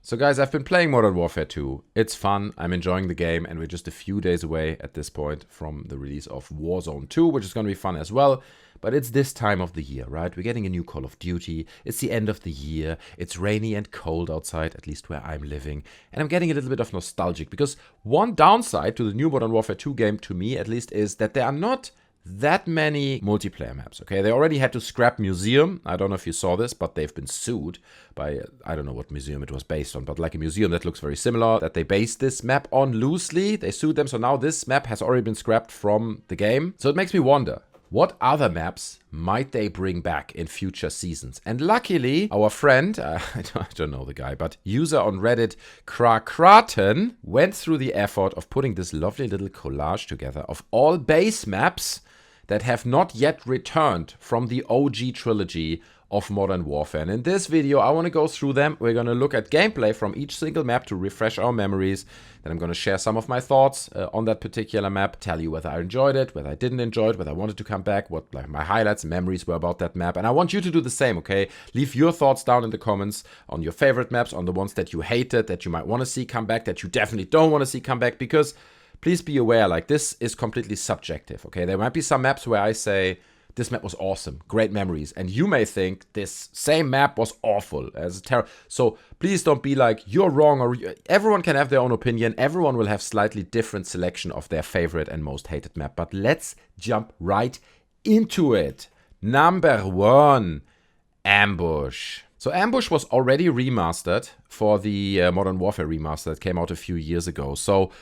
So guys, I've been playing Modern Warfare 2. It's fun, I'm enjoying the game, and we're just a few days away at this point from the release of Warzone 2, which is going to be fun as well. But it's this time of the year, right? We're getting a new Call of Duty, it's the end of the year, it's rainy and cold outside, at least where I'm living, and I'm getting a little bit of nostalgic, because one downside to the new Modern Warfare 2 game, to me at least, is that there are not that many multiplayer maps, okay? They already had to scrap Museum. I don't know if you saw this, but they've been sued by, I don't know what museum it was based on, but like a museum that looks very similar, that they based this map on loosely. They sued them, so now this map has already been scrapped from the game. So it makes me wonder, what other maps might they bring back in future seasons? And luckily, our friend, I don't know the guy, but user on Reddit, Arkaden, went through the effort of putting this lovely little collage together of all base maps that have not yet returned from the OG Trilogy of Modern Warfare. And in this video, I want to go through them. We're going to look at gameplay from each single map to refresh our memories. Then I'm going to share some of my thoughts on that particular map, tell you whether I enjoyed it, whether I didn't enjoy it, whether I wanted to come back, what like my highlights and memories were about that map. And I want you to do the same, okay? Leave your thoughts down in the comments on your favorite maps, on the ones that you hated, that you might want to see come back, that you definitely don't want to see come back, because please be aware, like, this is completely subjective, okay? There might be some maps where I say, this map was awesome, great memories, and you may think this same map was awful, as terrible. So please don't be like, you're wrong, or everyone can have their own opinion. Everyone will have slightly different selection of their favorite and most hated map. But let's jump right into it. Number 1, Ambush. So Ambush was already remastered for the Modern Warfare remaster that came out a few years ago. So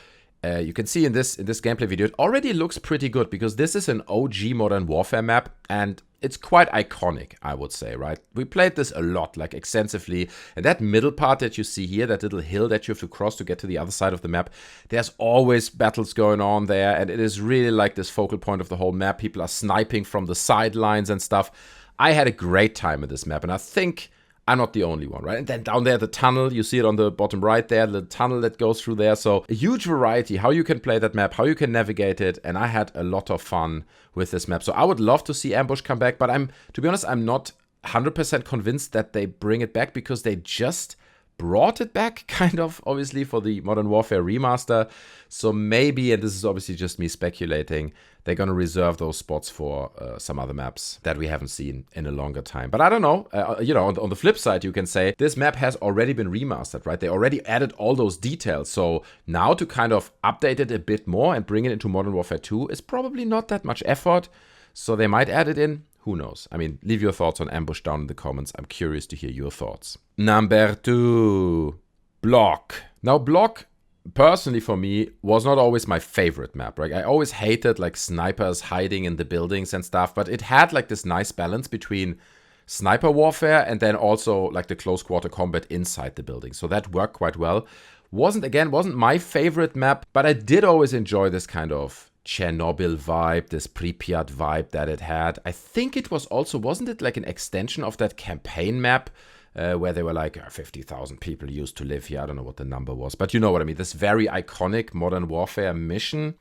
you can see in this gameplay video, it already looks pretty good, because this is an OG Modern Warfare map, and it's quite iconic, I would say, right? We played this a lot, like extensively, and that middle part that you see here, that little hill that you have to cross to get to the other side of the map, there's always battles going on there, and it is really like this focal point of the whole map. People are sniping from the sidelines and stuff. I had a great time with this map, and I think I'm not the only one, right? And then down there, the tunnel, you see it on the bottom right there, the tunnel that goes through there. So a huge variety, how you can play that map, how you can navigate it. And I had a lot of fun with this map. So I would love to see Ambush come back, but to be honest, I'm not 100% convinced that they bring it back, because they just brought it back, kind of, obviously, for the Modern Warfare remaster. So maybe, and this is obviously just me speculating, they're going to reserve those spots for some other maps that we haven't seen in a longer time. But I don't know. On the flip side, you can say this map has already been remastered, right? They already added all those details. So now to kind of update it a bit more and bring it into Modern Warfare 2 is probably not that much effort. So they might add it in. Who knows? I mean, leave your thoughts on Ambush down in the comments. I'm curious to hear your thoughts. Number 2, Bloc. Now, Bloc, personally for me, was not always my favorite map, right? I always hated like snipers hiding in the buildings and stuff, but it had like this nice balance between sniper warfare and then also like the close quarter combat inside the building. So that worked quite well. Wasn't my favorite map, but I did always enjoy this kind of Chernobyl vibe, this Pripyat vibe that it had. I think it was also, wasn't it like an extension of that campaign map where they were like 50,000 people used to live here? I don't know what the number was, but you know what I mean. This very iconic Modern Warfare mission.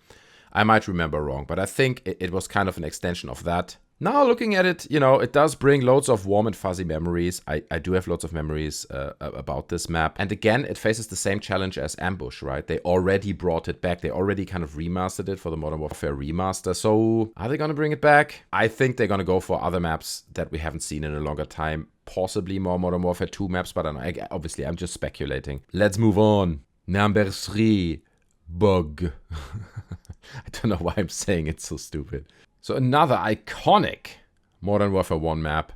I might remember wrong, but I think it was kind of an extension of that. Now looking at it, it does bring loads of warm and fuzzy memories. I do have lots of memories about this map. And again, it faces the same challenge as Ambush, right? They already brought it back. They already kind of remastered it for the Modern Warfare remaster. So are they going to bring it back? I think they're going to go for other maps that we haven't seen in a longer time. Possibly more Modern Warfare 2 maps, but I don't know. Obviously, I'm just speculating. Let's move on. Number 3, Bug. I don't know why I'm saying it so stupid. So another iconic Modern Warfare 1 map.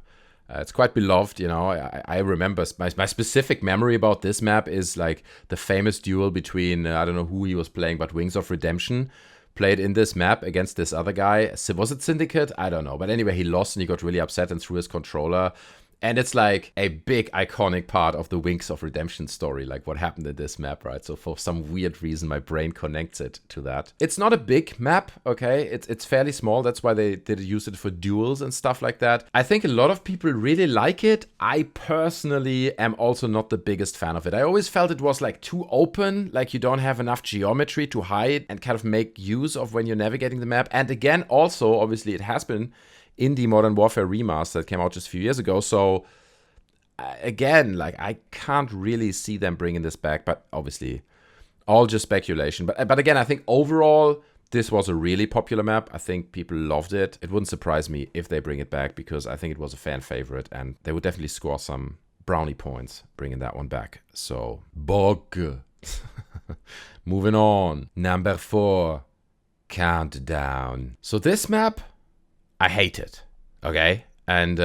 It's quite beloved, I remember my specific memory about this map is like the famous duel between, I don't know who he was playing, but Wings of Redemption played in this map against this other guy. Was it Syndicate? I don't know. But anyway, he lost and he got really upset and threw his controller. And it's like a big iconic part of the Wings of Redemption story, like what happened in this map, right? So for some weird reason, my brain connects it to that. It's not a big map, okay? It's fairly small. That's why they did use it for duels and stuff like that. I think a lot of people really like it. I personally am also not the biggest fan of it. I always felt it was like too open, like you don't have enough geometry to hide and kind of make use of when you're navigating the map. And again, also, obviously, it has been in the Modern Warfare remaster that came out just a few years ago. So again, like, I can't really see them bringing this back, but obviously all just speculation. But again, I think overall, this was a really popular map. I think people loved it. It wouldn't surprise me if they bring it back, because I think it was a fan favorite, and they would definitely score some brownie points bringing that one back. So, Bloc. Moving on. Number 4. Countdown. So this map, I hate it. Okay? And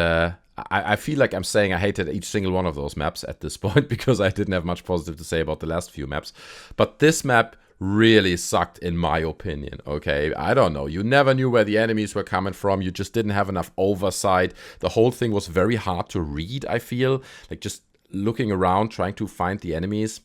I feel like I'm saying I hated each single one of those maps at this point, because I didn't have much positive to say about the last few maps. But this map really sucked, in my opinion. Okay, I don't know. You never knew where the enemies were coming from. You just didn't have enough oversight. The whole thing was very hard to read, I feel. Like, just looking around, trying to find the enemies.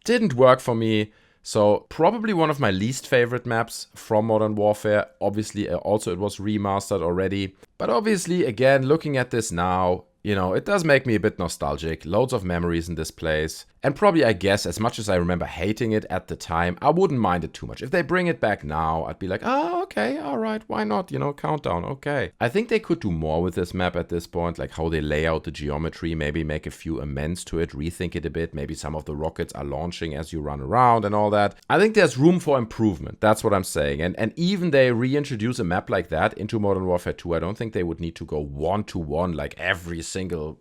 Didn't work for me. So probably one of my least favorite maps from Modern Warfare. Obviously, also it was remastered already. But obviously, again, looking at this now, you know, it does make me a bit nostalgic. Loads of memories in this place. And probably, I guess, as much as I remember hating it at the time, I wouldn't mind it too much. If they bring it back now, I'd be like, oh, okay, all right, why not? You know, Countdown, okay. I think they could do more with this map at this point, like how they lay out the geometry, maybe make a few amends to it, rethink it a bit. Maybe some of the rockets are launching as you run around and all that. I think there's room for improvement. That's what I'm saying. And even they reintroduce a map like that into Modern Warfare 2, I don't think they would need to go one-to-one, like every single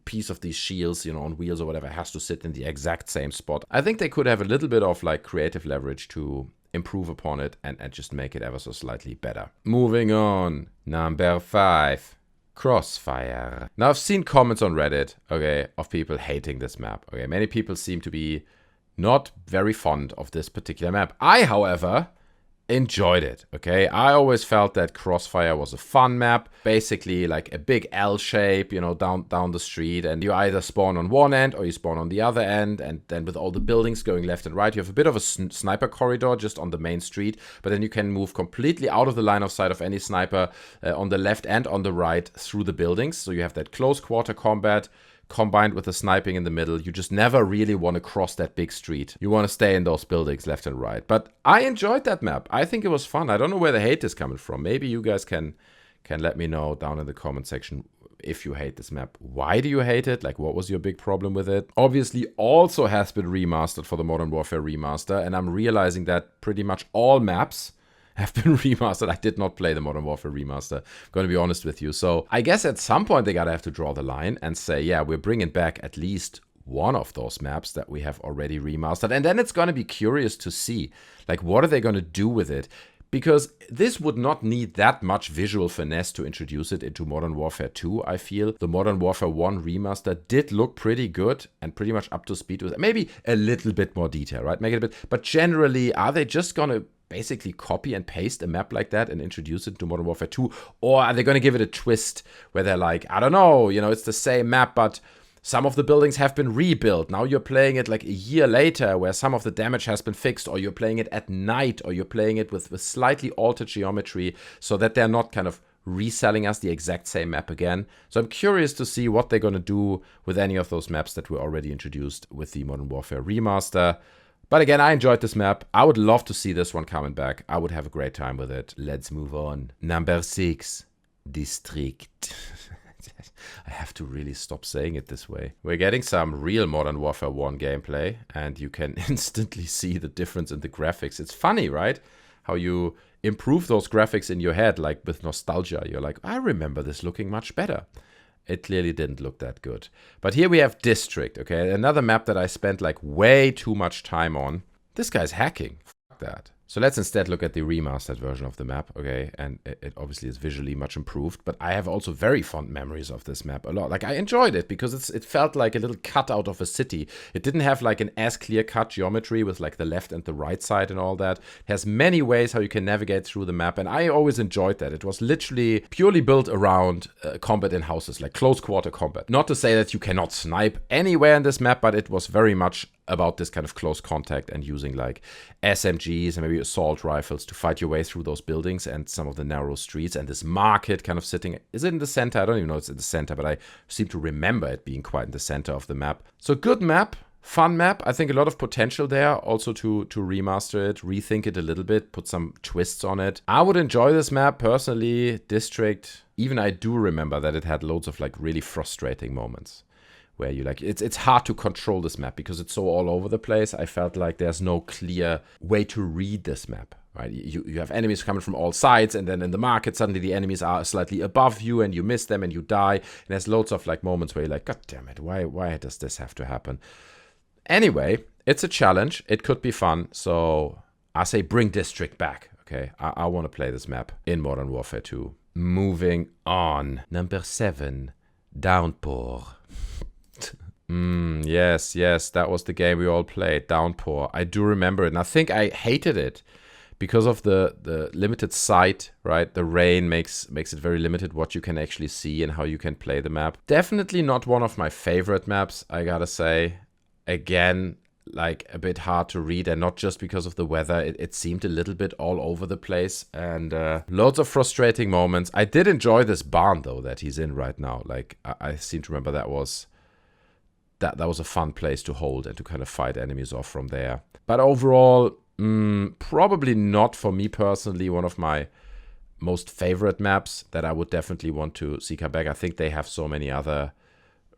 piece of these shields, you know, on wheels or whatever, has to sit in the exact same spot. I think they could have a little bit of like creative leverage to improve upon it and just make it ever so slightly better. Moving on. Number 5. Crossfire. Now, I've seen comments on Reddit, okay, of people hating this map. Okay, many people seem to be not very fond of this particular map. I, however, enjoyed it, okay? I always felt that Crossfire was a fun map, basically like a big L shape, you know, down the street, and you either spawn on one end or you spawn on the other end, and then with all the buildings going left and right, you have a bit of a sniper corridor just on the main street, but then you can move completely out of the line of sight of any sniper on the left and on the right through the buildings, so you have that close quarter combat combined with the sniping in the middle. You just never really want to cross that big street. You want to stay in those buildings left and right. But I enjoyed that map. I think it was fun. I don't know where the hate is coming from. Maybe you guys can let me know down in the comment section if you hate this map. Why do you hate it? Like, what was your big problem with it? Obviously, also has been remastered for the Modern Warfare Remaster, and I'm realizing that pretty much all maps have been remastered. I did not play the Modern Warfare Remaster, I'm going to be honest with you. So I guess at some point they gotta have to draw the line and say, yeah, we're bringing back at least one of those maps that we have already remastered. And then it's going to be curious to see, like, what are they going to do with it? Because this would not need that much visual finesse to introduce it into Modern Warfare 2, I feel. The Modern Warfare 1 remaster did look pretty good and pretty much up to speed with it. Maybe a little bit more detail, right? Make it a bit. But generally, are they just going to basically copy and paste a map like that and introduce it to Modern Warfare 2? Or are they going to give it a twist where they're like, I don't know, you know, it's the same map, but some of the buildings have been rebuilt. Now you're playing it like a year later where some of the damage has been fixed, or you're playing it at night, or you're playing it with slightly altered geometry so that they're not kind of reselling us the exact same map again. So I'm curious to see what they're going to do with any of those maps that were already introduced with the Modern Warfare Remaster. But again, I enjoyed this map. I would love to see this one coming back. I would have a great time with it. Let's move on. Number 6. District. I have to really stop saying it this way. We're getting some real Modern Warfare 1 gameplay, and you can instantly see the difference in the graphics. It's funny, right? How you improve those graphics in your head, like with nostalgia. You're like, I remember this looking much better. It clearly didn't look that good. But here we have District, okay? Another map that I spent like way too much time on. This guy's hacking. Fuck that. So let's instead look at the remastered version of the map, okay? And it obviously is visually much improved, but I have also very fond memories of this map a lot. Like, I enjoyed it because it felt like a little cutout of a city. It didn't have like an as clear-cut geometry with like the left and the right side and all that. It has many ways how you can navigate through the map, and I always enjoyed that. It was literally purely built around combat in houses, like close quarter combat. Not to say that you cannot snipe anywhere in this map, but it was very much about this kind of close contact and using like SMGs and maybe assault rifles to fight your way through those buildings and some of the narrow streets, and this market kind of sitting, is it in the center? I don't even know it's in the center, but I seem to remember it being quite in the center of the map. So good map, fun map. I think a lot of potential there also to remaster it, rethink it a little bit, put some twists on it. I would enjoy this map personally. District, even I do remember that it had loads of like really frustrating moments where you like, it's hard to control this map because it's so all over the place. I felt like there's no clear way to read this map, right? You have enemies coming from all sides, and then in the market, suddenly the enemies are slightly above you and you miss them and you die. And there's loads of like moments where you're like, God damn it, why does this have to happen? Anyway, it's a challenge. It could be fun. So I say bring District back. Okay, I want to play this map in Modern Warfare 2. Moving on. Number 7, Downpour. Yes, that was the game we all played, Downpour. I do remember it, and I think I hated it because of the limited sight, right? The rain makes it very limited what you can actually see and how you can play the map. Definitely not one of my favorite maps, I gotta say. Again, like a bit hard to read, and not just because of the weather. It seemed a little bit all over the place, and loads of frustrating moments. I did enjoy this barn though that he's in right now. Like I seem to remember that was a fun place to hold and to kind of fight enemies off from there. But overall, probably not for me personally one of my most favorite maps that I would definitely want to see come back. I think they have so many other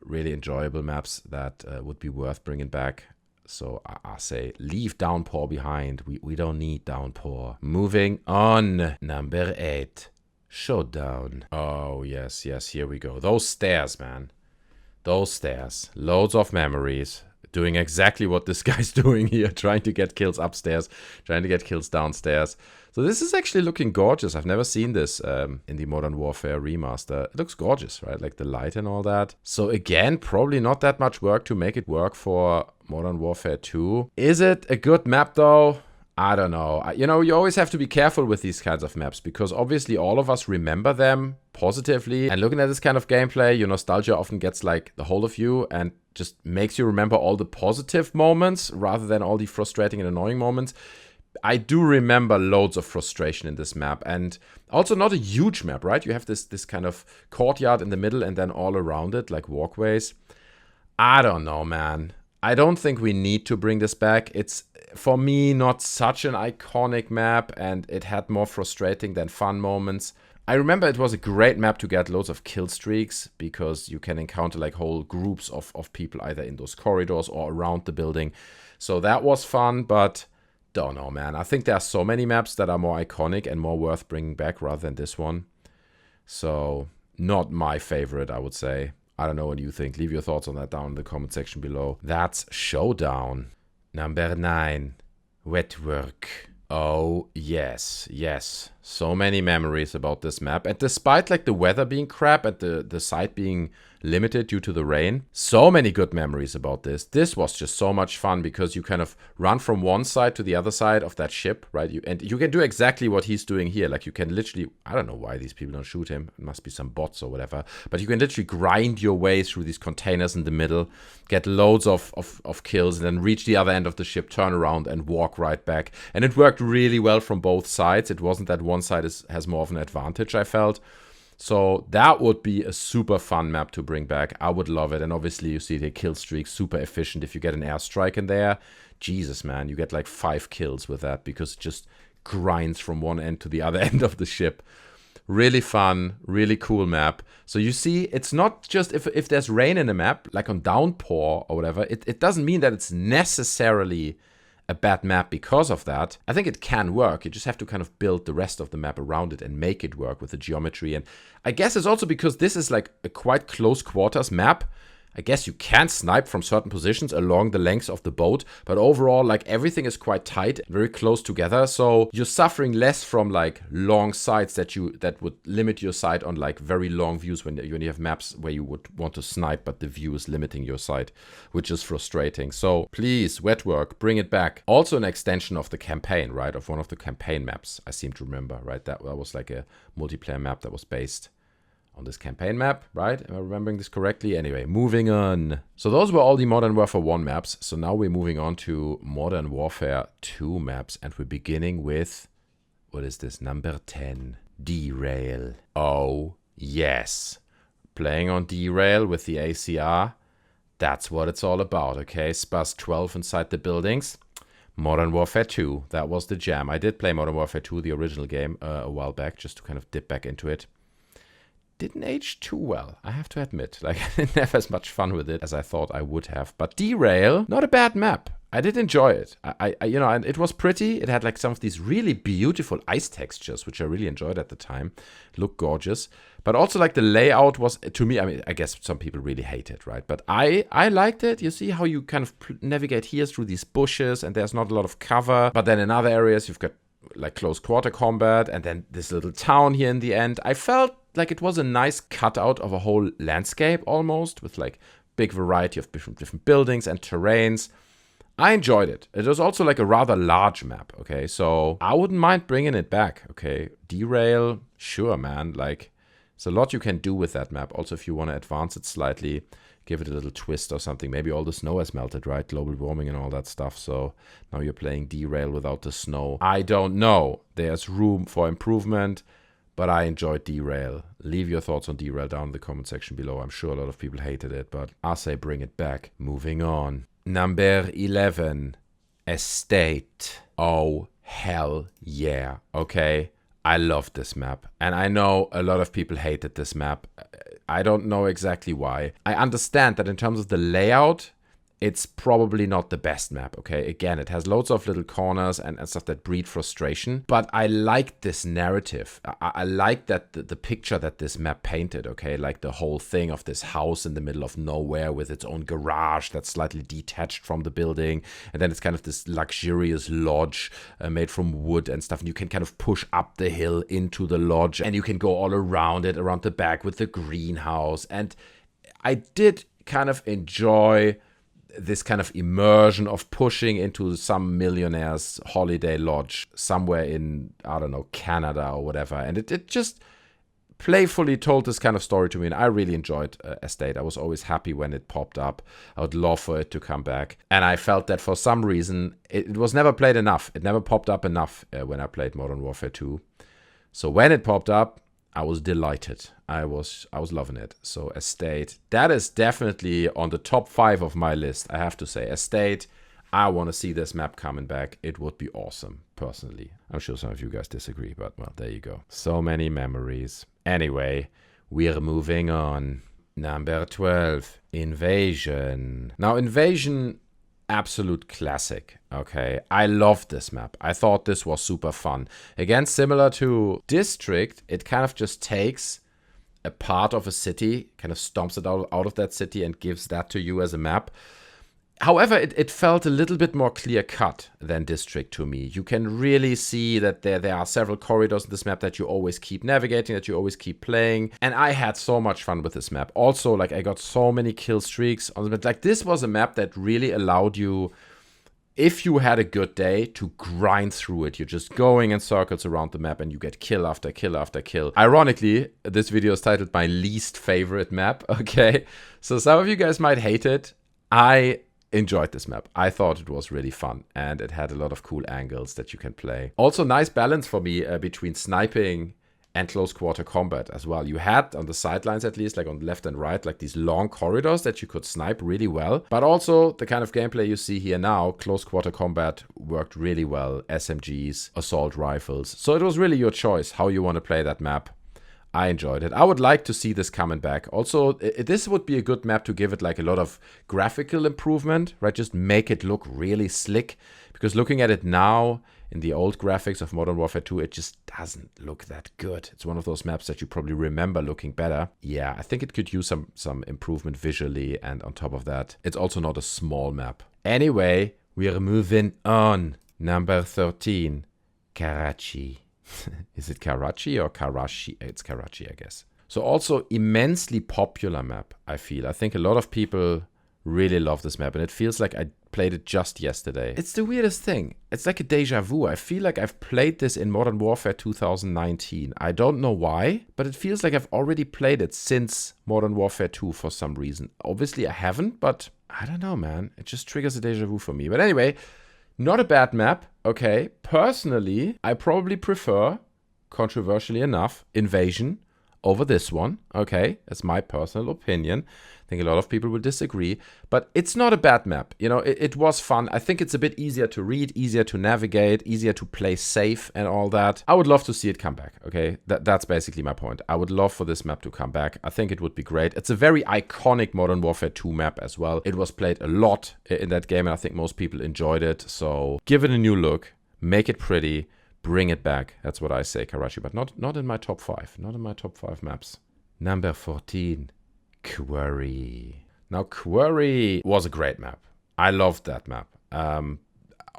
really enjoyable maps that would be worth bringing back. So I say leave Downpour behind. We don't need Downpour. Moving on. Number 8. Showdown. Oh, yes, here we go. Those stairs, man. Those stairs. Loads of memories. Doing exactly what this guy's doing here. Trying to get kills upstairs. Trying to get kills downstairs. So this is actually looking gorgeous. I've never seen this in the Modern Warfare remaster. It looks gorgeous, right? Like the light and all that. So again, probably not that much work to make it work for Modern Warfare 2. Is it a good map though? I don't know. You know, you always have to be careful with these kinds of maps because obviously all of us remember them positively. And looking at this kind of gameplay, your nostalgia often gets like the hold of you and just makes you remember all the positive moments rather than all the frustrating and annoying moments. I do remember loads of frustration in this map, and also not a huge map, right? You have this kind of courtyard in the middle and then all around it, like walkways. I don't know, man. I don't think we need to bring this back. It's, for me, not such an iconic map, and it had more frustrating than fun moments. I remember it was a great map to get loads of kill streaks because you can encounter like whole groups of people either in those corridors or around the building. So that was fun, but don't know, man. I think there are so many maps that are more iconic and more worth bringing back rather than this one. So not my favorite, I would say. I don't know what you think. Leave your thoughts on that down in the comment section below. That's Showdown. Number 9. Wet Work. Oh, yes. So many memories about this map. And despite like the weather being crap and the sight being limited due to the rain, so many good memories about this. This was just so much fun because you kind of run from one side to the other side of that ship, right? And you can do exactly what he's doing here. Like you can literally, I don't know why these people don't shoot him. It must be some bots or whatever. But you can literally grind your way through these containers in the middle, get loads of kills, and then reach the other end of the ship, turn around and walk right back. And it worked really well from both sides. It wasn't that one side has more of an advantage, I felt. So that would be a super fun map to bring back. I would love it. And obviously you see the kill streak, super efficient. If you get an airstrike in there, Jesus, man, you get like 5 kills with that because it just grinds from one end to the other end of the ship. Really fun, really cool map. So you see, it's not just if there's rain in a map, like on Downpour or whatever, it doesn't mean that it's necessarily a bad map because of that. I think it can work. You just have to kind of build the rest of the map around it and make it work with the geometry. And I guess it's also because this is like a quite close quarters map. I guess you can snipe from certain positions along the length of the boat, but overall, like everything is quite tight, very close together. So you're suffering less from like long sights that would limit your sight on like very long views when you have maps where you would want to snipe, but the view is limiting your sight, which is frustrating. So please, Wet Work, bring it back. Also an extension of the campaign, right? Of one of the campaign maps, I seem to remember, right? That was like a multiplayer map that was based on this campaign map, right? Am I remembering this correctly? Anyway, moving on. So those were all the Modern Warfare 1 maps. So now we're moving on to Modern Warfare 2 maps. And we're beginning with, what is this? Number 10. Derail. Oh, yes. Playing on Derail with the ACR. That's what it's all about, okay? Spaz 12 inside the buildings. Modern Warfare 2. That was the jam. I did play Modern Warfare 2, the original game, a while back, just to kind of dip back into it. didn't age too well, I have to admit. Like, I didn't have as much fun with it as I thought I would have. But Derail, not a bad map. I did enjoy it. You know, and it was pretty. It had like some of these really beautiful ice textures, which I really enjoyed at the time. It looked gorgeous. But also like the layout was, to me, I mean, I guess some people really hate it, right? But I liked it. You see how you kind of navigate here through these bushes and there's not a lot of cover. But then in other areas, you've got like close quarter combat and then this little town here in the end. I felt like it was a nice cutout of a whole landscape almost, with like big variety of different buildings and terrains. I enjoyed it. It was also like a rather large map, okay? So I wouldn't mind bringing it back, okay? Derail, sure, man. Like, there's a lot you can do with that map. Also, if you want to advance it slightly, give it a little twist or something. Maybe all the snow has melted, right? Global warming and all that stuff. So now you're playing Derail without the snow. I don't know. There's room for improvement, but I enjoyed Derail. Leave your thoughts on Derail down in the comment section below. I'm sure a lot of people hated it, but I say bring it back. Moving on. Number 11, Estate. Oh, hell yeah. Okay, I love this map. And I know a lot of people hated this map. I don't know exactly why. I understand that in terms of the layout, it's probably not the best map, okay? Again, it has loads of little corners and stuff that breed frustration. But I like this narrative. I like that the picture that this map painted, okay? Like the whole thing of this house in the middle of nowhere with its own garage that's slightly detached from the building. And then it's kind of this luxurious lodge made from wood and stuff. And you can kind of push up the hill into the lodge. And you can go all around it, around the back with the greenhouse. And I did kind of enjoy this kind of immersion of pushing into some millionaire's holiday lodge somewhere in, I don't know, Canada or whatever. And it just playfully told this kind of story to me. And I really enjoyed Estate. I was always happy when it popped up. I would love for it to come back. And I felt that for some reason, it was never played enough. It never popped up enough when I played Modern Warfare 2. So when it popped up, I was delighted. I was loving it. So Estate, that is definitely on the top 5 of my list, I have to say. Estate, I want to see this map coming back. It would be awesome, personally. I'm sure some of you guys disagree, but well, there you go. So many memories. Anyway, we're moving on. Number 12, Invasion. Now, Invasion, absolute classic. Okay, I love this map. I thought this was super fun. Again, similar to District, it kind of just takes a part of a city, kind of stomps it out of that city and gives that to you as a map. However, it felt a little bit more clear-cut than District to me. You can really see that there are several corridors in this map that you always keep navigating, that you always keep playing. And I had so much fun with this map. Also, like, I got so many kill streaks on the map. Like, this was a map that really allowed you, if you had a good day, to grind through it. You're just going in circles around the map and you get kill after kill after kill. Ironically, this video is titled my least favorite map, okay? So some of you guys might hate it. I enjoyed this map. I thought it was really fun and it had a lot of cool angles that you can play. Also, nice balance for me between sniping and close quarter combat as well. You had on the sidelines, at least, like on the left and right, like these long corridors that you could snipe really well. But also the kind of gameplay you see here now, close quarter combat worked really well. SMGs, assault rifles. So it was really your choice how you want to play that map. I enjoyed it. I would like to see this coming back. Also, this would be a good map to give it like a lot of graphical improvement, right? Just make it look really slick. Because looking at it now, in the old graphics of Modern Warfare 2, it just doesn't look that good. It's one of those maps that you probably remember looking better. Yeah, I think it could use some improvement visually, and on top of that, it's also not a small map. Anyway, we're moving on. Number 13, Karachi. Is it Karachi or Karachi? It's Karachi, I guess. So also immensely popular map, I feel. I think a lot of people really love this map, and it feels like I played it just yesterday. It's the weirdest thing. It's like a deja vu. I feel like I've played this in Modern Warfare 2019. I don't know why, but it feels like I've already played it since Modern Warfare 2 for some reason. Obviously, I haven't, but I don't know, man. It just triggers a deja vu for me. But anyway, not a bad map, okay. Personally, I probably prefer, controversially enough, Invasion over this one, okay. That's my personal opinion. I think a lot of people will disagree, but it's not a bad map. You know, it was fun. I think it's a bit easier to read, easier to navigate, easier to play safe and all that. I would love to see it come back, okay? That's basically my point. I would love for this map to come back. I think it would be great. It's a very iconic Modern Warfare 2 map as well. It was played a lot in that game, and I think most people enjoyed it. So give it a new look, make it pretty, bring it back. That's what I say, Karachi, but not in my top 5. Not in my top 5 maps. Number 14, Quarry. Now, Quarry was a great map. I loved that map.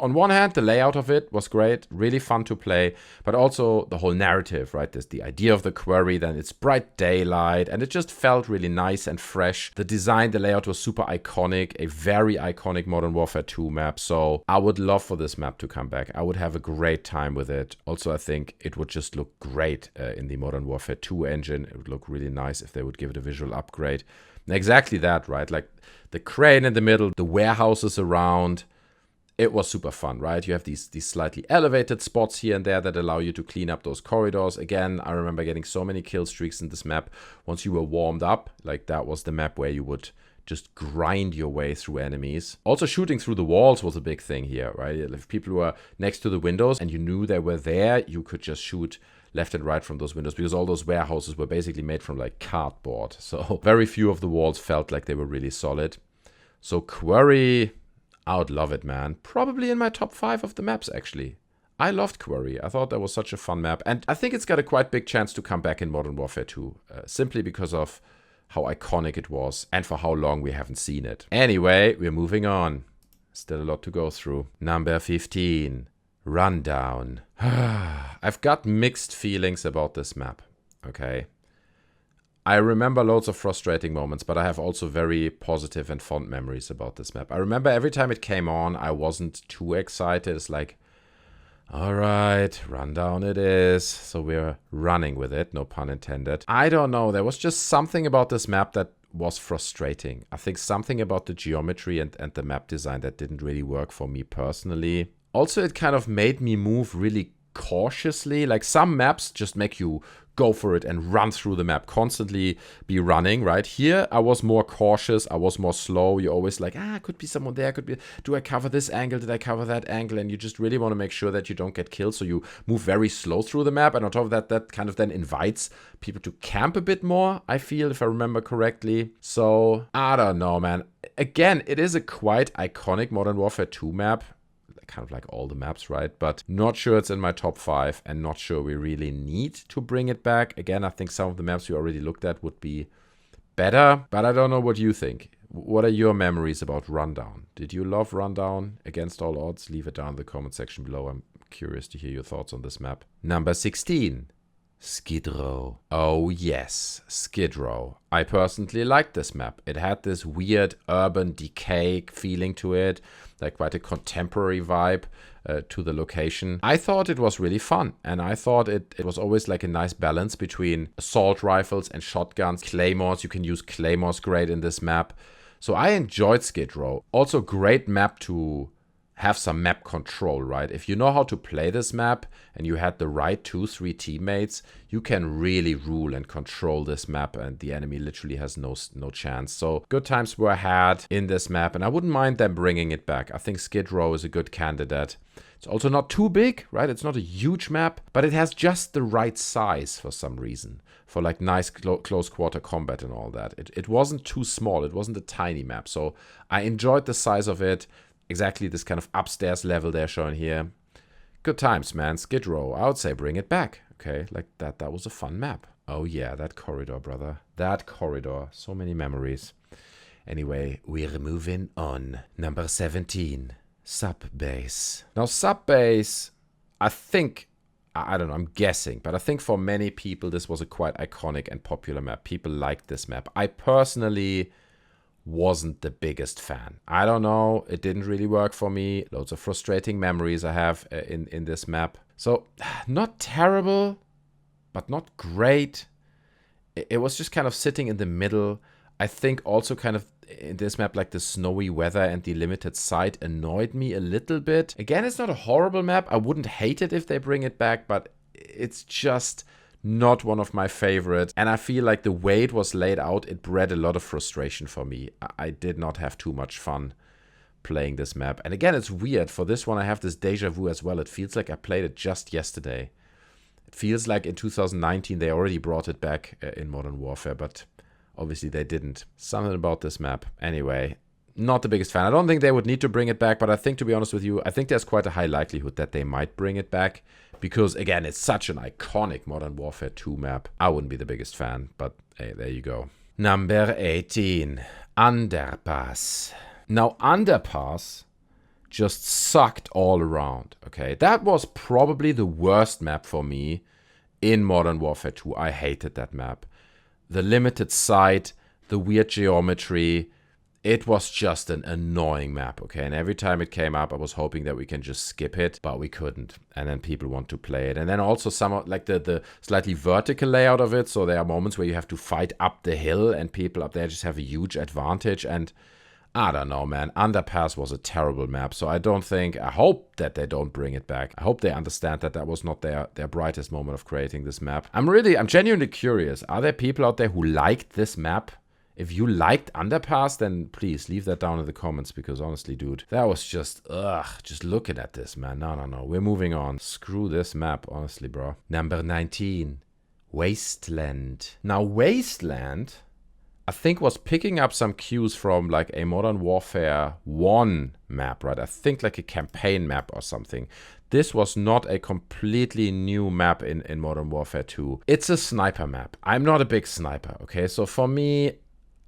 On one hand, the layout of it was great, really fun to play, but also the whole narrative, right? There's the idea of the quarry, then it's bright daylight, and it just felt really nice and fresh. The design, the layout was super iconic, a very iconic Modern Warfare 2 map, so I would love for this map to come back. I would have a great time with it. Also, I think it would just look great in the Modern Warfare 2 engine. It would look really nice if they would give it a visual upgrade. And exactly that, right? Like the crane in the middle, the warehouses around. It was super fun, right? You have these slightly elevated spots here and there that allow you to clean up those corridors. Again, I remember getting so many kill streaks in this map. Once you were warmed up, like that was the map where you would just grind your way through enemies. Also, shooting through the walls was a big thing here, right? If people were next to the windows and you knew they were there, you could just shoot left and right from those windows, because all those warehouses were basically made from like cardboard. So very few of the walls felt like they were really solid. So Quarry, I would love it, man. Probably in my top 5 of the maps, actually. I loved Quarry. I thought that was such a fun map. And I think it's got a quite big chance to come back in Modern Warfare 2. Simply because of how iconic it was and for how long we haven't seen it. Anyway, we're moving on. Still a lot to go through. Number 15. Rundown. I've got mixed feelings about this map. Okay. I remember loads of frustrating moments, but I have also very positive and fond memories about this map. I remember every time it came on, I wasn't too excited. It's like, all right, Rundown it is. So we're running with it, no pun intended. I don't know, there was just something about this map that was frustrating. I think something about the geometry and the map design that didn't really work for me personally. Also, it kind of made me move really cautiously. Like some maps just make you go for it and run through the map, constantly be running, right? Here, I was more cautious, I was more slow. You're always like, could be someone there, could be, do I cover this angle, did I cover that angle? And you just really want to make sure that you don't get killed, so you move very slow through the map, and on top of that, that kind of then invites people to camp a bit more, I feel, if I remember correctly. So, I don't know, man. Again, it is a quite iconic Modern Warfare 2 map, kind of like all the maps, right? But not sure it's in my top 5, and not sure we really need to bring it back. Again, I think some of the maps we already looked at would be better, but I don't know what you think. What are your memories about Rundown? Did you love Rundown against all odds? Leave it down in the comment section below. I'm curious to hear your thoughts on this map. Number 16. Skidrow. Oh yes, Skidrow. I personally liked this map. It had this weird urban decay feeling to it, like quite a contemporary vibe to the location. I thought it was really fun, and I thought it was always like a nice balance between assault rifles and shotguns, claymores. You can use claymores great in this map. So I enjoyed Skidrow. Also great map to have some map control, right? If you know how to play this map and you had the right 2-3 teammates, you can really rule and control this map, and the enemy literally has no chance. So good times were had in this map, and I wouldn't mind them bringing it back. I think Skidrow is a good candidate. It's also not too big, right? It's not a huge map, but it has just the right size for some reason, for like nice close quarter combat and all that. It wasn't too small. It wasn't a tiny map. So I enjoyed the size of it. Exactly this kind of upstairs level they're showing here. Good times, man. Skidrow, I would say bring it back. Okay, like that was a fun map. Oh yeah, that corridor, brother. That corridor. So many memories. Anyway, we're moving on. Number 17. Sub base. Now, sub base, I think, I don't know, I'm guessing, but I think for many people this was a quite iconic and popular map. People liked this map. I personally wasn't the biggest fan. I don't know, it didn't really work for me. Loads of frustrating memories I have in this map. So, not terrible, but not great. It was just kind of sitting in the middle. I think also kind of in this map, like the snowy weather and the limited sight annoyed me a little bit. Again, it's not a horrible map. I wouldn't hate it if they bring it back, but it's just Not one of my favorites. And I feel like the way it was laid out, it bred a lot of frustration for me. I did not have too much fun playing this map. And again, it's weird. For this one, I have this deja vu as well. It feels like I played it just yesterday. It feels like in 2019, they already brought it back in Modern Warfare, but obviously they didn't. Something about this map. Anyway, not the biggest fan. I don't think they would need to bring it back, but I think, to be honest with you, I think there's quite a high likelihood that they might bring it back. Because, again, it's such an iconic Modern Warfare 2 map. I wouldn't be the biggest fan, but hey, there you go. Number 18, Underpass. Now, Underpass just sucked all around, okay? That was probably the worst map for me in Modern Warfare 2. I hated that map. The limited sight, the weird geometry. It was just an annoying map, okay? And every time it came up, I was hoping that we can just skip it, but we couldn't. And then people want to play it. And then also some, like the slightly vertical layout of it. So there are moments where you have to fight up the hill and people up there just have a huge advantage. And I don't know, man. Underpass was a terrible map. So I hope that they don't bring it back. I hope they understand that that was not their brightest moment of creating this map. I'm genuinely curious. Are there people out there who liked this map? If you liked Underpass, then please leave that down in the comments, because honestly, dude, that was just, just looking at this, man. No. We're moving on. Screw this map, honestly, bro. Number 19, Wasteland. Now, Wasteland, I think, was picking up some cues from like a Modern Warfare 1 map, right? I think like a campaign map or something. This was not a completely new map in Modern Warfare 2. It's a sniper map. I'm not a big sniper, okay? So for me,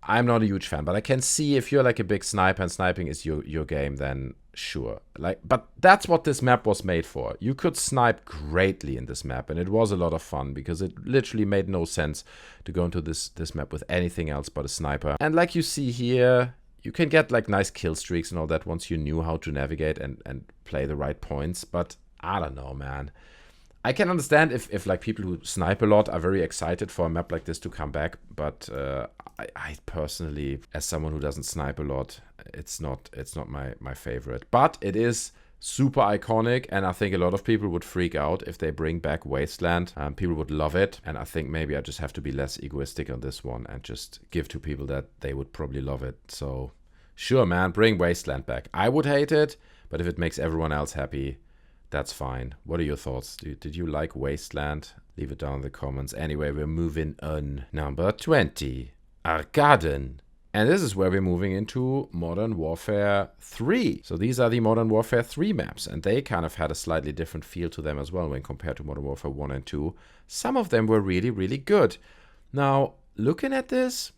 I'm not a huge fan, but I can see if you're like a big sniper and sniping is your game, then sure. But that's what this map was made for. You could snipe greatly in this map, and it was a lot of fun because it literally made no sense to go into this map with anything else but a sniper. And like you see here, you can get like nice kill streaks and all that once you knew how to navigate and play the right points. But I don't know, man. I can understand if like people who snipe a lot are very excited for a map like this to come back, but I personally, as someone who doesn't snipe a lot, it's not my favorite. But it is super iconic, and I think a lot of people would freak out if they bring back Wasteland. People would love it, and I think maybe I just have to be less egoistic on this one and just give to people that they would probably love it. So sure, man, bring Wasteland back. I would hate it, but if it makes everyone else happy, that's fine. What are your thoughts? Did you like Wasteland? Leave it down in the comments. Anyway, we're moving on. Number 20, Arkaden. And this is where we're moving into Modern Warfare 3. So these are the Modern Warfare 3 maps, and they kind of had a slightly different feel to them as well when compared to Modern Warfare 1 and 2. Some of them were really, really good. Now, looking at this,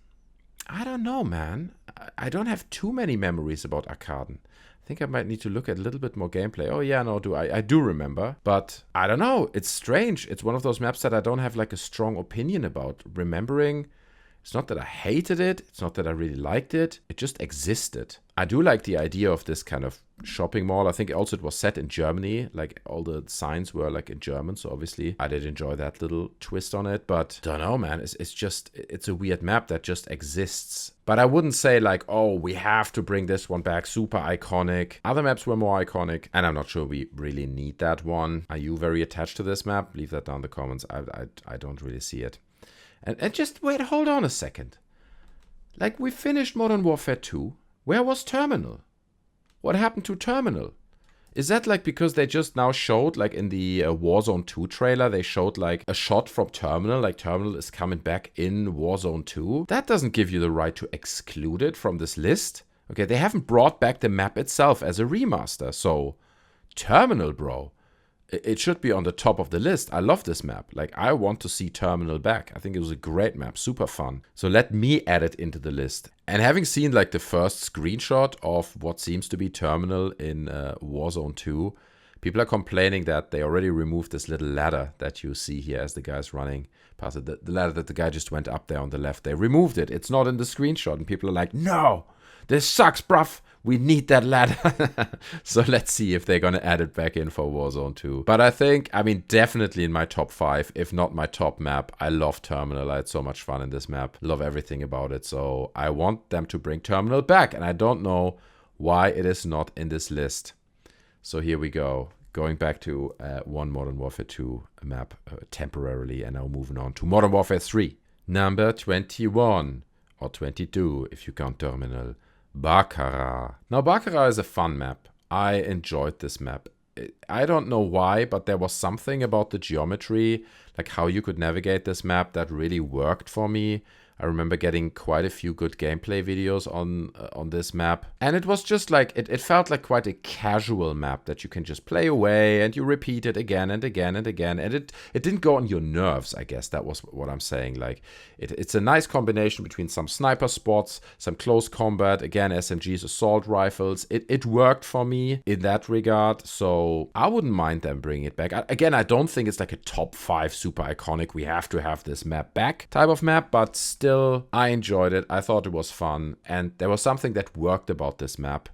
I don't know, man. I don't have too many memories about Arkaden. I think I might need to look at a little bit more gameplay. Oh yeah, no, I do remember. But I don't know. It's strange. It's one of those maps that I don't have like a strong opinion about. Remembering, it's not that I hated it. It's not that I really liked it. It just existed. I do like the idea of this kind of shopping mall. I think also it was set in Germany. Like all the signs were like in German. So obviously I did enjoy that little twist on it. But don't know, man. It's a weird map that just exists. But I wouldn't say like, oh, we have to bring this one back. Super iconic. Other maps were more iconic. And I'm not sure we really need that one. Are you very attached to this map? Leave that down in the comments. I don't really see it. And just wait, hold on a second. Like, we finished Modern Warfare 2. Where was Terminal? What happened to Terminal? Is that like because they just now showed, like in the Warzone 2 trailer, they showed like a shot from Terminal, like Terminal is coming back in Warzone 2? That doesn't give you the right to exclude it from this list. Okay, they haven't brought back the map itself as a remaster, so Terminal, bro. It should be on the top of the list. I love this map. Like, I want to see Terminal back. I think it was a great map, super fun. So let me add it into the list. And having seen like the first screenshot of what seems to be Terminal in Warzone 2, people are complaining that they already removed this little ladder that you see here as the guy's running past it. The ladder that the guy just went up there on the left. They removed it. It's not in the screenshot. And people are like, no, this sucks, bruv. We need that ladder. So let's see if they're going to add it back in for Warzone 2. But I mean, definitely in my top 5, if not my top map. I love Terminal. I had so much fun in this map. Love everything about it. So I want them to bring Terminal back. And I don't know why it is not in this list. So here we go. going back to one Modern Warfare 2 map temporarily, and now moving on to Modern Warfare 3. Number 21, or 22 if you count Terminal, Bakaara. Now, Bakaara is a fun map. I enjoyed this map. I don't know why, but there was something about the geometry, like how you could navigate this map, that really worked for me. I remember getting quite a few good gameplay videos on this map. And it was just like, it felt like quite a casual map that you can just play away and you repeat it again and again and again. And it didn't go on your nerves, I guess. That was what I'm saying. Like, it's a nice combination between some sniper spots, some close combat, again, SMGs, assault rifles. It worked for me in that regard. So I wouldn't mind them bringing it back. Again, I don't think it's like a top 5 super iconic, we have to have this map back type of map, but still, I enjoyed it. I thought it was fun, and there was something that worked about this map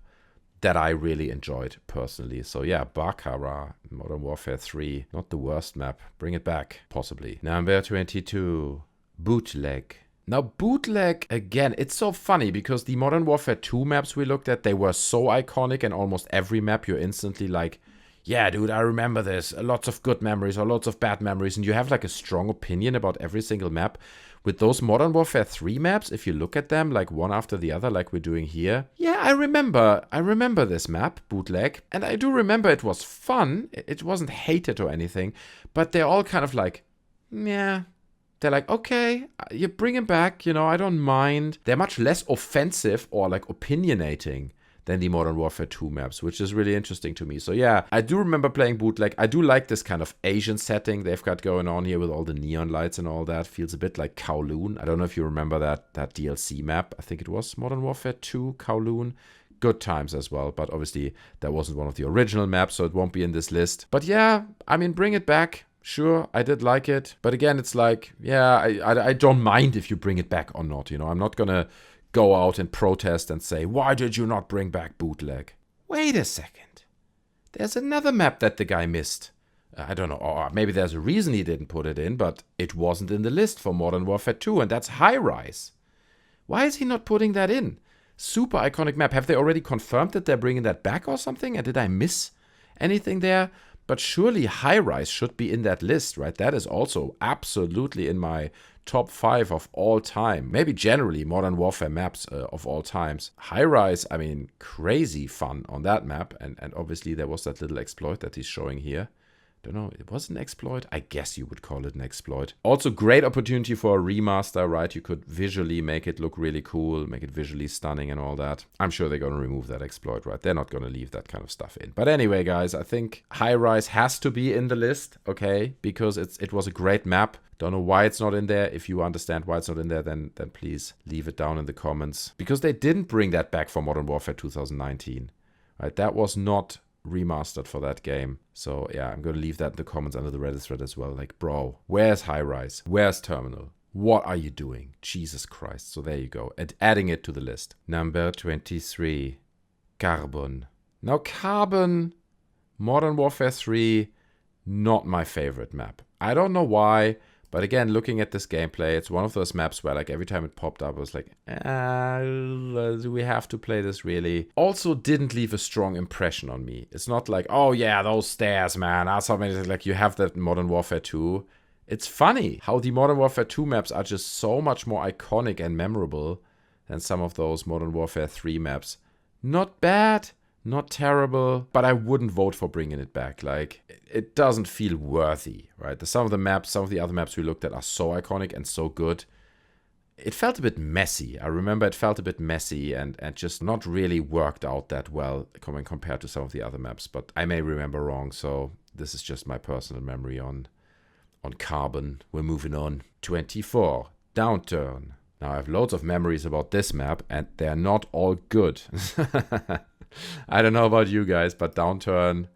that I really enjoyed personally. So yeah, Bakaara, Modern Warfare 3, not the worst map. Bring it back, possibly. Number 22, Bootleg. Now, Bootleg, again, it's so funny because the Modern Warfare 2 maps we looked at, they were so iconic, and almost every map you're instantly like, yeah, dude, I remember this. Lots of good memories or lots of bad memories, and you have like a strong opinion about every single map. With those Modern Warfare 3 maps, if you look at them like one after the other, like we're doing here, yeah, I remember this map, Bootleg, and I do remember it was fun. It wasn't hated or anything, but they're all kind of like, yeah. They're like, okay, you bring him back, you know, I don't mind. They're much less offensive or like opinionating than the Modern Warfare 2 maps, which is really interesting to me. So yeah, I do remember playing Bootleg. I do like this kind of Asian setting they've got going on here with all the neon lights and all that. Feels a bit like Kowloon. I don't know if you remember that DLC map. I think it was Modern Warfare 2 Kowloon. Good times as well, but obviously that wasn't one of the original maps, so it won't be in this list. But yeah, I mean, bring it back. Sure, I did like it. But again, it's like, yeah, I don't mind if you bring it back or not. You know, I'm not gonna go out and protest and say, why did you not bring back Bootleg? Wait a second. There's another map that the guy missed. I don't know, or maybe there's a reason he didn't put it in, but it wasn't in the list for Modern Warfare 2, and that's Highrise. Why is he not putting that in? Super iconic map. Have they already confirmed that they're bringing that back or something? And did I miss anything there? But surely Highrise should be in that list, right? That is also absolutely in my top 5 of all time. Maybe generally Modern Warfare maps of all times. Highrise, I mean, crazy fun on that map. And obviously there was that little exploit that he's showing here. Don't know, it was an exploit? I guess you would call it an exploit. Also, great opportunity for a remaster, right? You could visually make it look really cool, make it visually stunning and all that. I'm sure they're going to remove that exploit, right? They're not going to leave that kind of stuff in. But anyway, guys, I think Highrise has to be in the list, okay? Because it was a great map. Don't know why it's not in there. If you understand why it's not in there, then please leave it down in the comments. Because they didn't bring that back for Modern Warfare 2019, right? That was not remastered for that game. So yeah, I'm going to leave that in the comments under the Reddit thread as well. Like, bro, where's Highrise? Where's Terminal? What are you doing? Jesus Christ. So there you go. And adding it to the list. Number 23. Carbon. Now, Carbon, Modern Warfare 3, not my favorite map. I don't know why. But again, looking at this gameplay, it's one of those maps where like every time it popped up, I was like, do we have to play this really? Also didn't leave a strong impression on me. It's not like, oh yeah, those stairs, man. Or something like you have that in Modern Warfare 2. It's funny how the Modern Warfare 2 maps are just so much more iconic and memorable than some of those Modern Warfare 3 maps. Not bad. Not terrible, but I wouldn't vote for bringing it back. Like, it doesn't feel worthy, right? Some of the other maps we looked at are so iconic and so good. It felt a bit messy. I remember it felt a bit messy and just not really worked out that well compared to some of the other maps. But I may remember wrong, so this is just my personal memory on Carbon. We're moving on. 24. Downturn. Now, I have loads of memories about this map, and they're not all good. I don't know about you guys, but Downturn,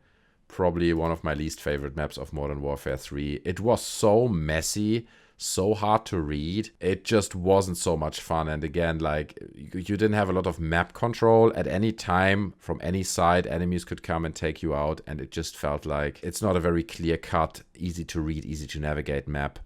probably one of my least favorite maps of Modern Warfare 3. It was so messy, so hard to read. It just wasn't so much fun. And again, like, you didn't have a lot of map control at any time. From any side, enemies could come and take you out. And it just felt like it's not a very clear-cut, easy to read, easy to navigate map.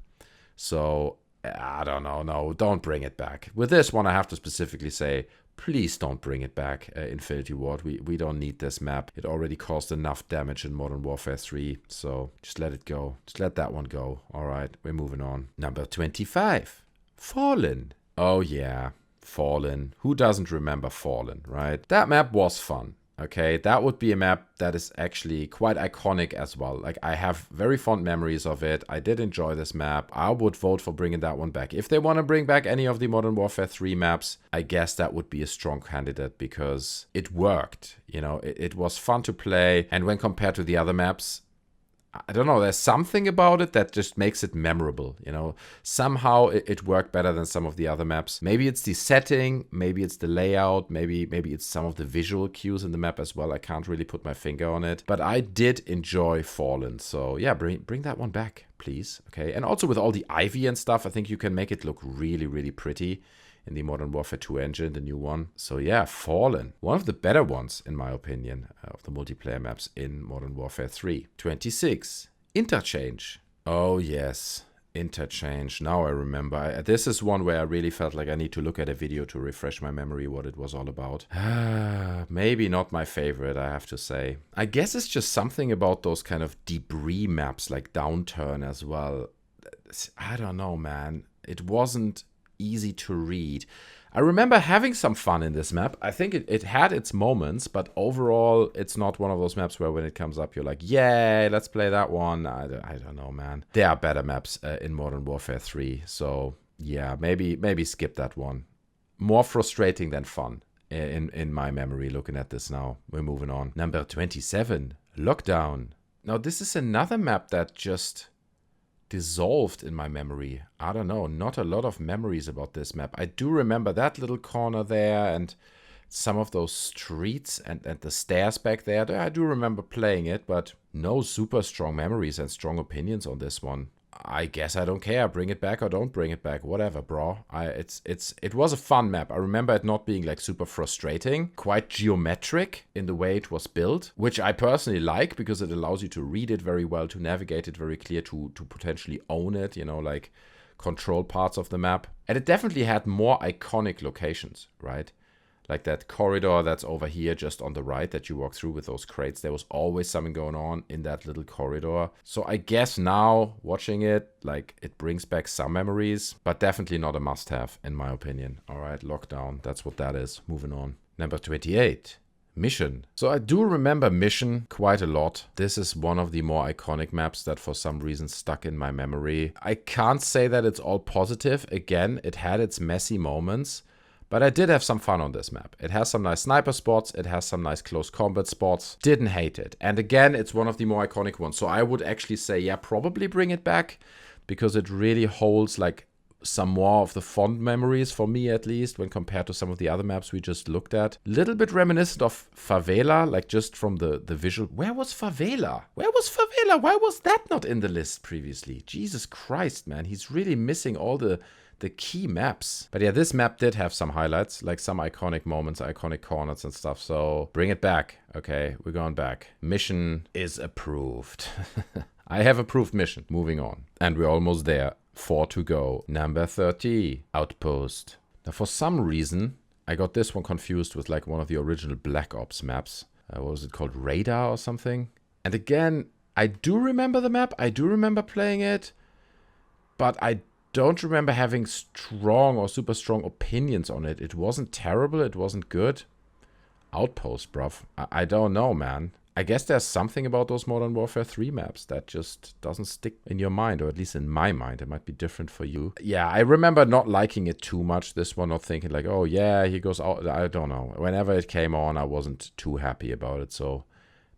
So, I don't know. No, don't bring it back. With this one, I have to specifically say, Please don't bring it back, Infinity Ward. We don't need this map. It already caused enough damage in Modern Warfare 3, so just let it go. Just let that one go. All right, we're moving on. Number 25, Fallen. Oh yeah, Fallen. Who doesn't remember Fallen, right? That map was fun. Okay, that would be a map that is actually quite iconic as well. Like, I have very fond memories of it. I did enjoy this map. I would vote for bringing that one back. If they want to bring back any of the Modern Warfare 3 maps, I guess that would be a strong candidate because it worked. You know, it was fun to play. And when compared to the other maps, I don't know, there's something about it that just makes it memorable, you know. Somehow it worked better than some of the other maps. Maybe it's the setting, maybe it's the layout, maybe it's some of the visual cues in the map as well. I can't really put my finger on it. But I did enjoy Fallen, so yeah, bring that one back, please. Okay, and also with all the ivy and stuff, I think you can make it look really, really pretty in the Modern Warfare 2 engine, the new one. So yeah, Fallen. One of the better ones, in my opinion, of the multiplayer maps in Modern Warfare 3. 26. Interchange. Oh yes, Interchange. Now I remember. This is one where I really felt like I need to look at a video to refresh my memory what it was all about. Maybe not my favorite, I have to say. I guess it's just something about those kind of debris maps like Downturn as well. I don't know, man. It wasn't easy to read. I remember having some fun in this map. I think it had its moments, but overall, it's not one of those maps where when it comes up, you're like, yay, let's play that one. I don't know, man. There are better maps in Modern Warfare 3, so yeah, maybe skip that one. More frustrating than fun in my memory looking at this now. We're moving on. Number 27, Lockdown. Now, this is another map that just dissolved in my memory. I don't know, not a lot of memories about this map. I do remember that little corner there and some of those streets and the stairs back there. I do remember playing it, but no super strong memories and strong opinions on this one. I guess I don't care. Bring it back or don't bring it back. Whatever, bro. It was a fun map. I remember it not being like super frustrating. Quite geometric in the way it was built, which I personally like because it allows you to read it very well, to navigate it very clear, to potentially own it, you know, like control parts of the map. And it definitely had more iconic locations, right? Like that corridor that's over here just on the right that you walk through with those crates. There was always something going on in that little corridor. So I guess now, watching it, like, it brings back some memories, but definitely not a must-have, in my opinion. All right, Lockdown, that's what that is. Moving on. Number 28. Mission. So I do remember Mission quite a lot. This is one of the more iconic maps that for some reason stuck in my memory. I can't say that it's all positive. Again, it had its messy moments. But I did have some fun on this map. It has some nice sniper spots. It has some nice close combat spots. Didn't hate it. And again, it's one of the more iconic ones. So I would actually say, yeah, probably bring it back. Because it really holds like some more of the fond memories, for me at least, when compared to some of the other maps we just looked at. Little bit reminiscent of Favela, like just from the visual. Where was Favela? Where was Favela? Why was that not in the list previously? Jesus Christ, man. He's really missing all the key maps. But yeah, this map did have some highlights, like some iconic moments, iconic corners and stuff. So bring it back. Okay, we're going back. Mission is approved. I have approved Mission. Moving on. And we're almost there. 4 to go. Number 30, Outpost. Now, for some reason, I got this one confused with like one of the original Black Ops maps. What was it called? Radar or something? And again, I do remember the map. I do remember playing it. But I don't remember having strong or super strong opinions on it. It wasn't terrible. It wasn't good. Outpost, bruv. I don't know, man. I guess there's something about those Modern Warfare 3 maps that just doesn't stick in your mind, or at least in my mind. It might be different for you. Yeah, I remember not liking it too much. This one, not thinking like, oh yeah, he goes out. I don't know. Whenever it came on, I wasn't too happy about it. So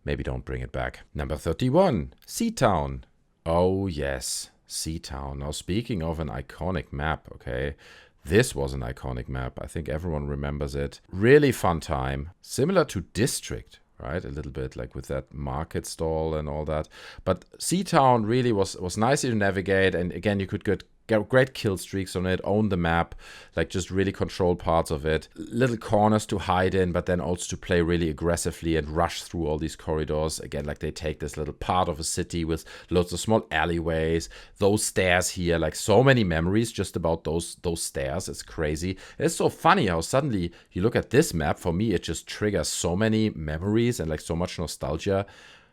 maybe don't bring it back. Number 31, Seatown. Oh yes. Seatown. Now, speaking of an iconic map, okay, this was an iconic map. I think everyone remembers it. Really fun time. Similar to District, right? A little bit like with that market stall and all that. But Seatown really was nice to navigate. And again, you could great kill streaks on it, own the map, like just really control parts of it. Little corners to hide in, but then also to play really aggressively and rush through all these corridors. Again, like they take this little part of a city with loads of small alleyways, those stairs here, like so many memories just about those stairs. It's crazy. It's so funny how suddenly you look at this map, for me, it just triggers so many memories and like so much nostalgia.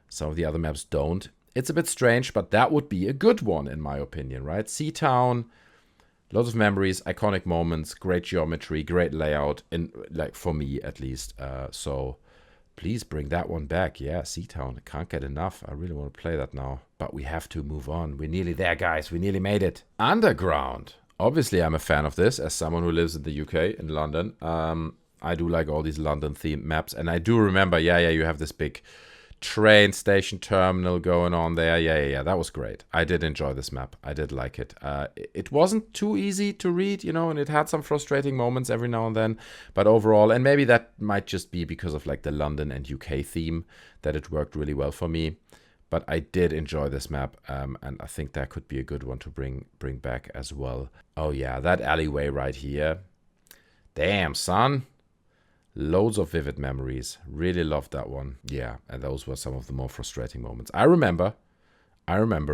Some of the other maps don't. It's a bit strange, but that would be a good one, in my opinion, right? Seatown, lots of memories, iconic moments, great geometry, great layout, and like for me at least. So please bring that one back. Yeah, Seatown, I can't get enough. I really want to play that now. But we have to move on. We're nearly there, guys. We nearly made it. Underground. Obviously, I'm a fan of this as someone who lives in the UK, in London. I do like all these London-themed maps. And I do remember, yeah, you have this big train station terminal going on there. Yeah, that was great. I did enjoy this map. I did like it. It wasn't too easy to read, you know, and it had some frustrating moments every now and then, but overall, and maybe that might just be because of like the London and UK theme, that it worked really well for me. But I did enjoy this map, and I think that could be a good one to bring back as well. Oh yeah, that alleyway right here. Damn, son. Loads of vivid memories. Really loved that one. Yeah, and those were some of the more frustrating moments. I remember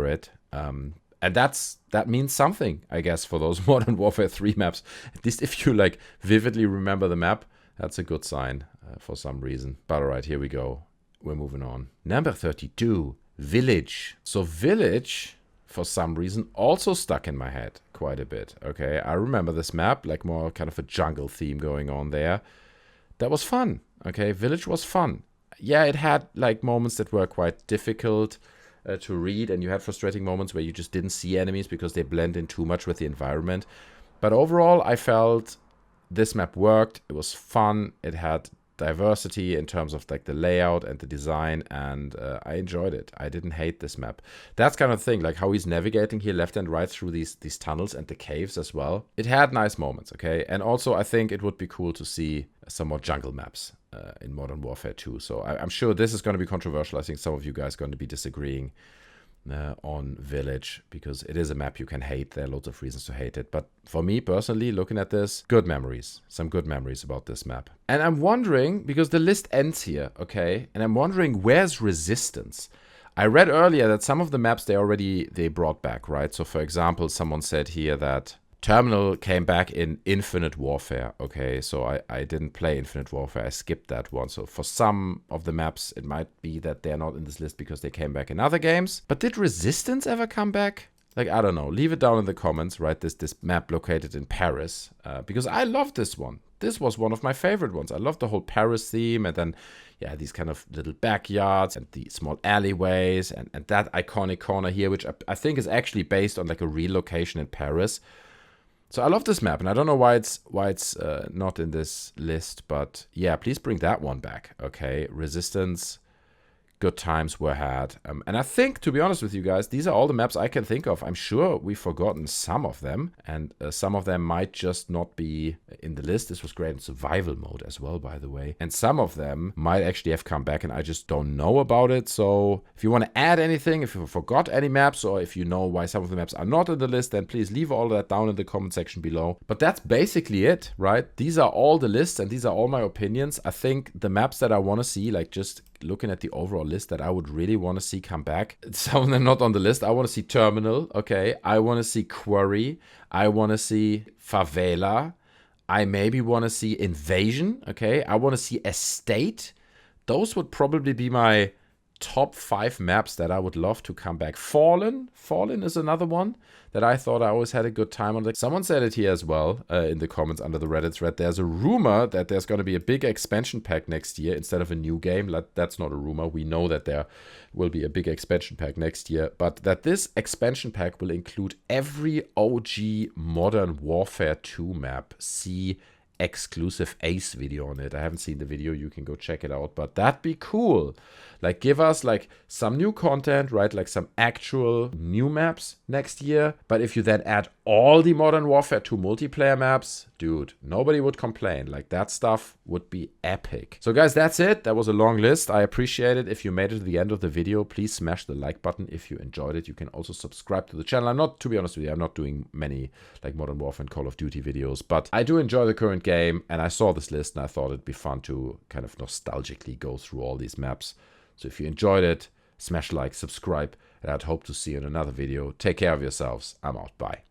it. And that means something, I guess, for those Modern Warfare 3 maps. At least if you like vividly remember the map, that's a good sign for some reason. But all right, here we go. We're moving on. Number 32, Village. So Village, for some reason, also stuck in my head quite a bit. Okay, I remember this map, like more kind of a jungle theme going on there. That was fun, okay? Village was fun. Yeah, it had like moments that were quite difficult to read, and you had frustrating moments where you just didn't see enemies because they blend in too much with the environment. But overall, I felt this map worked. It was fun. It had diversity in terms of like the layout and the design, and I enjoyed it. I didn't hate this map. That's kind of thing, like how he's navigating here left and right through these tunnels and the caves as well. It had nice moments, okay? And also I think it would be cool to see some more jungle maps in Modern Warfare 2. So I'm sure this is going to be controversial. I think some of you guys are going to be disagreeing on Village, because it is a map you can hate. There are loads of reasons to hate it, but for me personally, looking at this, good memories, some good memories about this map. And I'm wondering, because the list ends here, okay, and I'm wondering, where's Resistance? I read earlier that some of the maps they brought back, right? So for example, someone said here that Terminal came back in Infinite Warfare. Okay, so I didn't play Infinite Warfare. I skipped that one. So for some of the maps, it might be that they're not in this list because they came back in other games. But did Resistance ever come back? Like, I don't know. Leave it down in the comments, right? This map located in Paris. Because I love this one. This was one of my favorite ones. I love the whole Paris theme, and then, yeah, these kind of little backyards and the small alleyways and that iconic corner here, which I think is actually based on like a real location in Paris. So I love this map, and I don't know why it's not in this list, but yeah, please bring that one back, okay? Resistance, good times were had. And I think, to be honest with you guys, these are all the maps I can think of. I'm sure we've forgotten some of them, and some of them might just not be in the list. This was great in survival mode as well, by the way. And some of them might actually have come back, and I just don't know about it. So if you want to add anything, if you forgot any maps, or if you know why some of the maps are not in the list, then please leave all that down in the comment section below. But that's basically it, right? These are all the lists, and these are all my opinions. I think the maps that I want to see, like just looking at the overall list that I would really want to see come back. Some of them not on the list. I want to see Terminal, okay. I want to see Quarry. I want to see Favela. I maybe want to see Invasion, okay. I want to see Estate. Those would probably be my top 5 maps that I would love to come back. Fallen is another one that I thought I always had a good time on. Someone said it here as well in the comments under the Reddit thread. There's a rumor that there's going to be a big expansion pack next year instead of a new game. That's not a rumor. We know that there will be a big expansion pack next year, but that this expansion pack will include every OG Modern Warfare 2 map. See exclusive Ace video on it. I haven't seen the video. You can go check it out, but that'd be cool. Like, give us like some new content, right? Like some actual new maps next year. But if you then add all the Modern Warfare 2 multiplayer maps, dude, nobody would complain. Like, that stuff would be epic. So guys, that's it. That was a long list. I appreciate it. If you made it to the end of the video, please smash the like button if you enjoyed it. You can also subscribe to the channel. I'm not, to be honest with you, I'm not doing many like Modern Warfare and Call of Duty videos, but I do enjoy the current game, and I saw this list and I thought it'd be fun to kind of nostalgically go through all these maps. So if you enjoyed it, smash like, subscribe, and I'd hope to see you in another video. Take care of yourselves. I'm out. Bye.